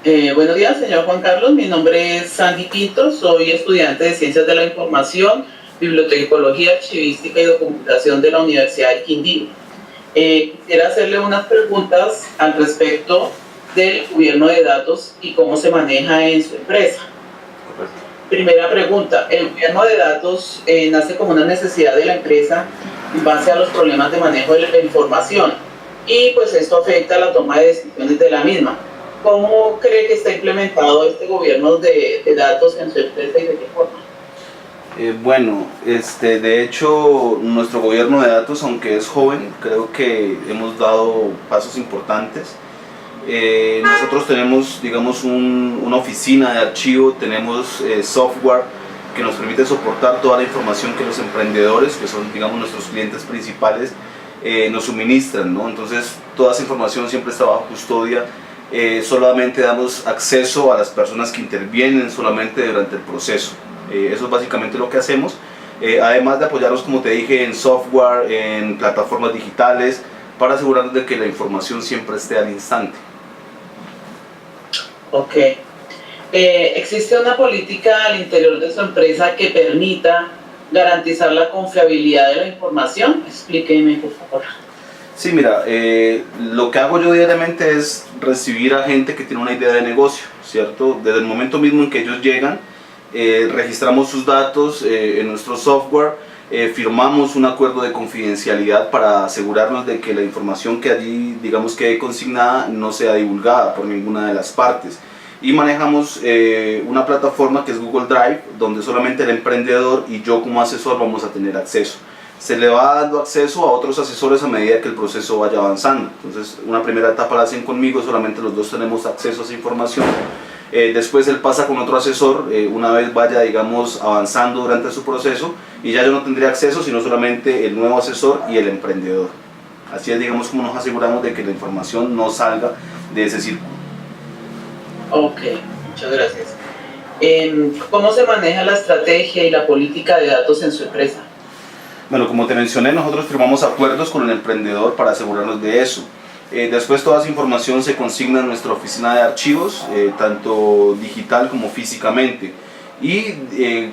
Buenos días, señor Juan Carlos. Mi nombre es Sandy Quinto, soy estudiante de Ciencias de la Información, Bibliotecología, Archivística y Documentación de la Universidad de Quindío. Quisiera hacerle unas preguntas al respecto del gobierno de datos y cómo se maneja en su empresa. Primera pregunta, el gobierno de datos nace como una necesidad de la empresa en base a los problemas de manejo de la información y pues esto afecta la toma de decisiones de la misma. ¿Cómo cree que está implementado este gobierno de datos en su empresa y de qué forma? De hecho, nuestro gobierno de datos, aunque es joven, creo que hemos dado pasos importantes. Nosotros tenemos, digamos, una oficina de archivo, tenemos software que nos permite soportar toda la información que los emprendedores, que son, digamos, nuestros clientes principales, nos suministran, ¿no? Entonces, toda esa información siempre está bajo custodia. Solamente damos acceso a las personas que intervienen solamente durante el proceso. Eso es básicamente lo que hacemos, además de apoyarnos, como te dije, en software, en plataformas digitales, para asegurarnos de que la información siempre esté al instante. Ok. ¿Existe una política al interior de su empresa que permita garantizar la confiabilidad de la información? Explíqueme, por favor. Sí, mira, lo que hago yo diariamente es recibir a gente que tiene una idea de negocio, ¿cierto? Desde el momento mismo en que ellos llegan, registramos sus datos en nuestro software, firmamos un acuerdo de confidencialidad para asegurarnos de que la información que allí, digamos, quede consignada no sea divulgada por ninguna de las partes. Y manejamos una plataforma que es Google Drive, donde solamente el emprendedor y yo como asesor vamos a tener acceso. Se le va dando acceso a otros asesores a medida que el proceso vaya avanzando. Entonces, una primera etapa la hacen conmigo, solamente los dos tenemos acceso a esa información. Después él pasa con otro asesor, una vez vaya, digamos, avanzando durante su proceso, y ya yo no tendría acceso, sino solamente el nuevo asesor y el emprendedor. Así es, digamos, como nos aseguramos de que la información no salga de ese círculo. Ok, muchas gracias. ¿Cómo se maneja la estrategia y la política de datos en su empresa? Bueno, como te mencioné, nosotros firmamos acuerdos con el emprendedor para asegurarnos de eso. Después toda esa información se consigna en nuestra oficina de archivos, tanto digital como físicamente. Y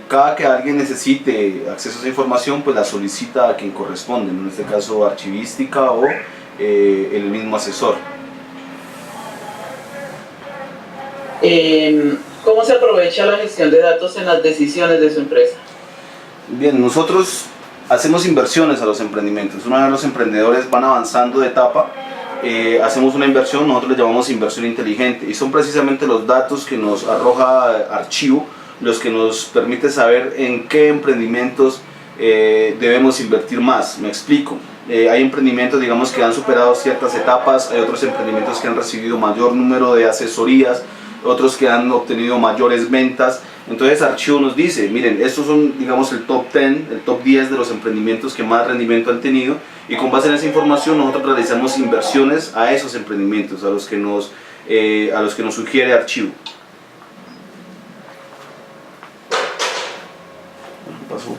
cada que alguien necesite acceso a esa información, pues la solicita a quien corresponde, en este caso archivística o el mismo asesor. ¿Cómo se aprovecha la gestión de datos en las decisiones de su empresa? Bien, nosotros hacemos inversiones a los emprendimientos. Una vez los emprendedores van avanzando de etapa, hacemos una inversión, nosotros le llamamos inversión inteligente, y son precisamente los datos que nos arroja archivo los que nos permite saber en qué emprendimientos debemos invertir más. Me explico. Hay emprendimientos, digamos, que han superado ciertas etapas, hay otros emprendimientos que han recibido mayor número de asesorías, otros que han obtenido mayores ventas. Entonces Archivo nos dice, miren, estos son, digamos, el top 10, el top 10 de los emprendimientos que más rendimiento han tenido, y con base en esa información nosotros realizamos inversiones a esos emprendimientos, a los que nos sugiere Archivo. Pasó.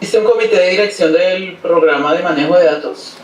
¿Existe un comité de dirección del programa de manejo de datos?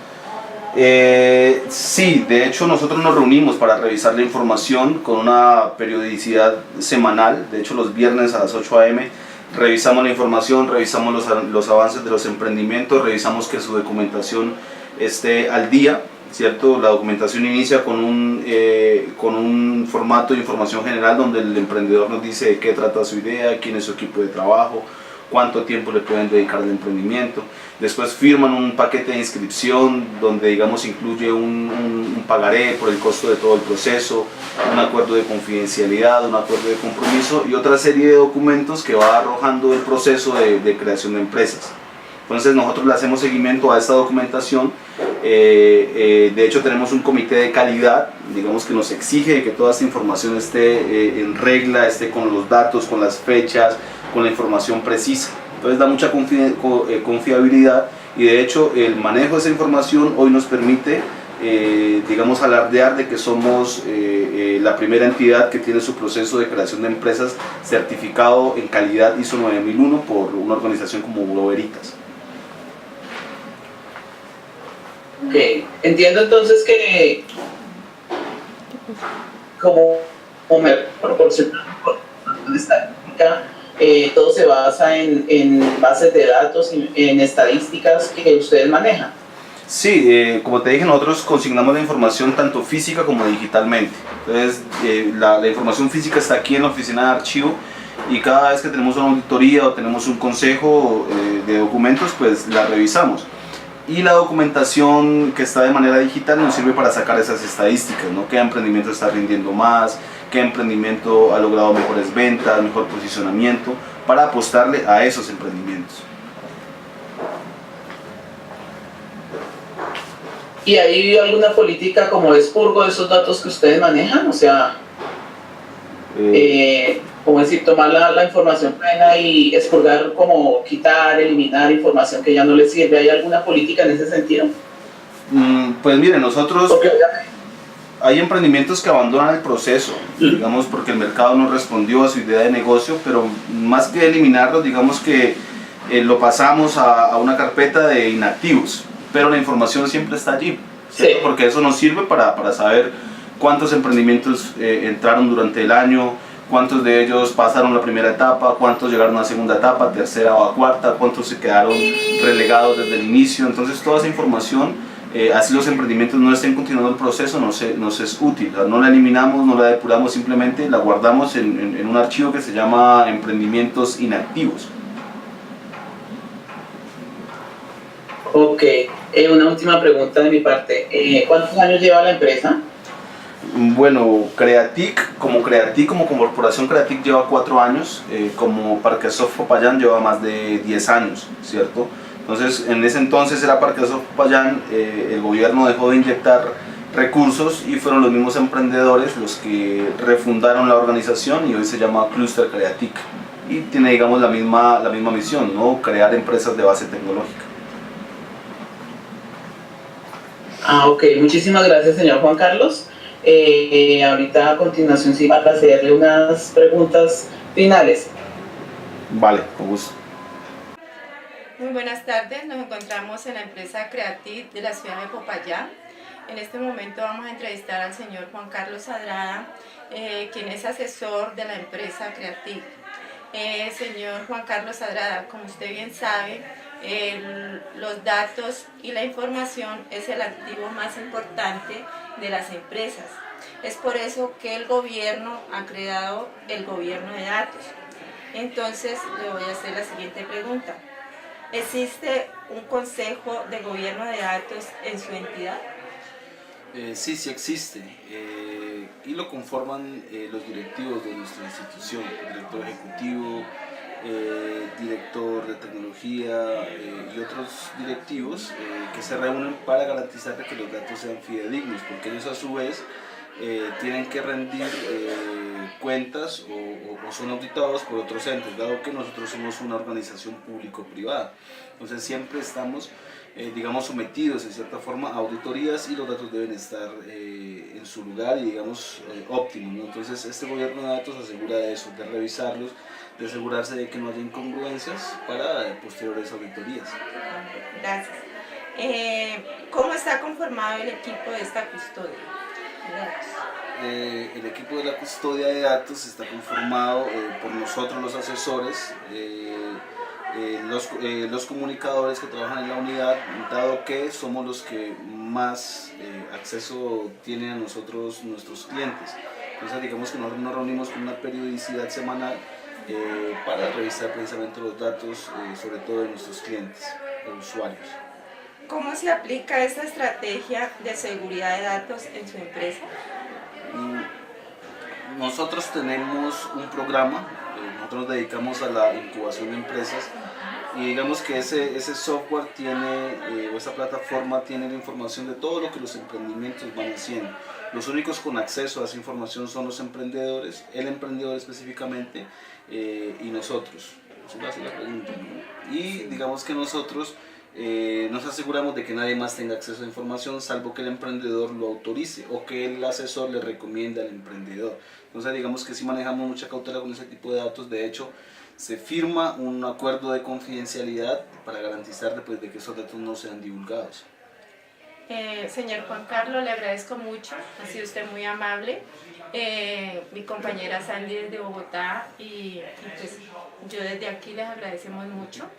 Sí, de hecho nosotros nos reunimos para revisar la información con una periodicidad semanal. De hecho, los viernes a las 8 a.m. revisamos la información, revisamos los avances de los emprendimientos, revisamos que su documentación esté al día, ¿cierto? La documentación inicia con un formato de información general donde el emprendedor nos dice de qué trata su idea, quién es su equipo de trabajo, cuánto tiempo le pueden dedicar al emprendimiento. Después firman un paquete de inscripción donde, digamos, incluye un pagaré por el costo de todo el proceso, un acuerdo de confidencialidad, un acuerdo de compromiso y otra serie de documentos que va arrojando el proceso de creación de empresas. Entonces nosotros le hacemos seguimiento a esta documentación. De hecho, tenemos un comité de calidad, digamos, que nos exige que toda esta información esté en regla, esté con los datos, con las fechas, con la información precisa. Entonces da mucha confiabilidad, y de hecho el manejo de esa información hoy nos permite, digamos, alardear de que somos la primera entidad que tiene su proceso de creación de empresas certificado en calidad ISO 9001 por una organización como Bureau Veritas. Ok, entiendo entonces que como me proporciona información estadística, todo se basa en bases de datos, en estadísticas que ustedes manejan. Sí, como te dije, nosotros consignamos la información tanto física como digitalmente. Entonces, la información física está aquí en la oficina de archivo y cada vez que tenemos una auditoría o tenemos un consejo de documentos, pues la revisamos. Y la documentación que está de manera digital nos sirve para sacar esas estadísticas, ¿no? ¿Qué emprendimiento está rindiendo más? ¿Qué emprendimiento ha logrado mejores ventas, mejor posicionamiento? Para apostarle a esos emprendimientos. ¿Y hay alguna política como de expurgo de esos datos que ustedes manejan? O sea, como decir, tomar la información buena y expurgar, como quitar, eliminar información que ya no les sirve. ¿Hay alguna política en ese sentido? Pues miren, nosotros... Porque, hay emprendimientos que abandonan el proceso, digamos, porque el mercado no respondió a su idea de negocio, pero más que eliminarlos, digamos que lo pasamos a una carpeta de inactivos, pero la información siempre está allí, ¿cierto? Sí. Porque eso nos sirve para saber cuántos emprendimientos entraron durante el año, cuántos de ellos pasaron la primera etapa, cuántos llegaron a la segunda etapa, tercera o a cuarta, cuántos se quedaron relegados desde el inicio. Entonces toda esa información, así los emprendimientos no estén continuando el proceso, nos es útil. No la eliminamos, no la depuramos, simplemente la guardamos en un archivo que se llama emprendimientos inactivos. Ok, una última pregunta de mi parte. ¿Cuántos años lleva la empresa? Bueno, Creatic como corporación Creatic lleva 4 años, como Parquesoft Popayán lleva más de 10 años, ¿cierto? Entonces, en ese entonces era Parquesoft Popayán, el gobierno dejó de inyectar recursos y fueron los mismos emprendedores los que refundaron la organización y hoy se llama Cluster Creatic y tiene, digamos, la misma misión, ¿no? Crear empresas de base tecnológica. Ok, muchísimas gracias, señor Juan Carlos. Ahorita a continuación sí va a hacerle unas preguntas finales. Vale, con gusto. Muy buenas tardes, nos encontramos en la empresa Creative de la ciudad de Popayán. En este momento vamos a entrevistar al señor Juan Carlos Adrada, quien es asesor de la empresa Creative. Señor Juan Carlos Adrada, como usted bien sabe, los datos y la información es el activo más importante de las empresas. Es por eso que el gobierno ha creado el gobierno de datos. Entonces le voy a hacer la siguiente pregunta. ¿Existe un consejo de gobierno de datos en su entidad? Sí existe y lo conforman los directivos de nuestra institución, el director ejecutivo, director de tecnología y otros directivos que se reúnen para garantizar que los datos sean fidedignos, porque ellos a su vez tienen que rendir cuentas o son auditados por otros entes, dado que nosotros somos una organización público-privada. Entonces siempre estamos, digamos, sometidos en cierta forma a auditorías y los datos deben estar en su lugar y, digamos, óptimos, ¿no? Entonces este gobierno de datos asegura de eso, de revisarlos, de asegurarse de que no haya incongruencias para posteriores auditorías. Gracias. ¿Cómo está conformado el equipo de esta custodia de datos? El equipo de la custodia de datos está conformado por nosotros los asesores, los comunicadores que trabajan en la unidad, dado que somos los que más acceso tienen a nosotros nuestros clientes. Entonces digamos que nosotros nos reunimos con una periodicidad semanal para revisar precisamente los datos, sobre todo de nuestros clientes, de usuarios. ¿Cómo se aplica esta estrategia de seguridad de datos en su empresa? Nosotros tenemos un programa, nosotros nos dedicamos a la incubación de empresas y digamos que ese software tiene, o esa plataforma tiene la información de todo lo que los emprendimientos van haciendo. Los únicos con acceso a esa información son los emprendedores, el emprendedor específicamente y nosotros. Eso va a ser la pregunta, ¿no? Y digamos que nosotros nos aseguramos de que nadie más tenga acceso a información salvo que el emprendedor lo autorice o que el asesor le recomiende al emprendedor. Entonces digamos que sí manejamos mucha cautela con ese tipo de datos. De hecho, se firma un acuerdo de confidencialidad para garantizar, pues, de que esos datos no sean divulgados. Señor Juan Carlos, le agradezco mucho, ha sido usted muy amable. Mi compañera Sandy desde Bogotá y pues yo desde aquí les agradecemos mucho.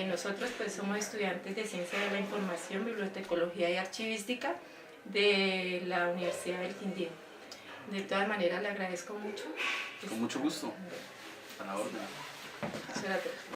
Nosotros pues somos estudiantes de Ciencia de la Información, Bibliotecología y Archivística de la Universidad del Quindío. De todas maneras le agradezco mucho. Con mucho gusto. A la orden. Eso era todo.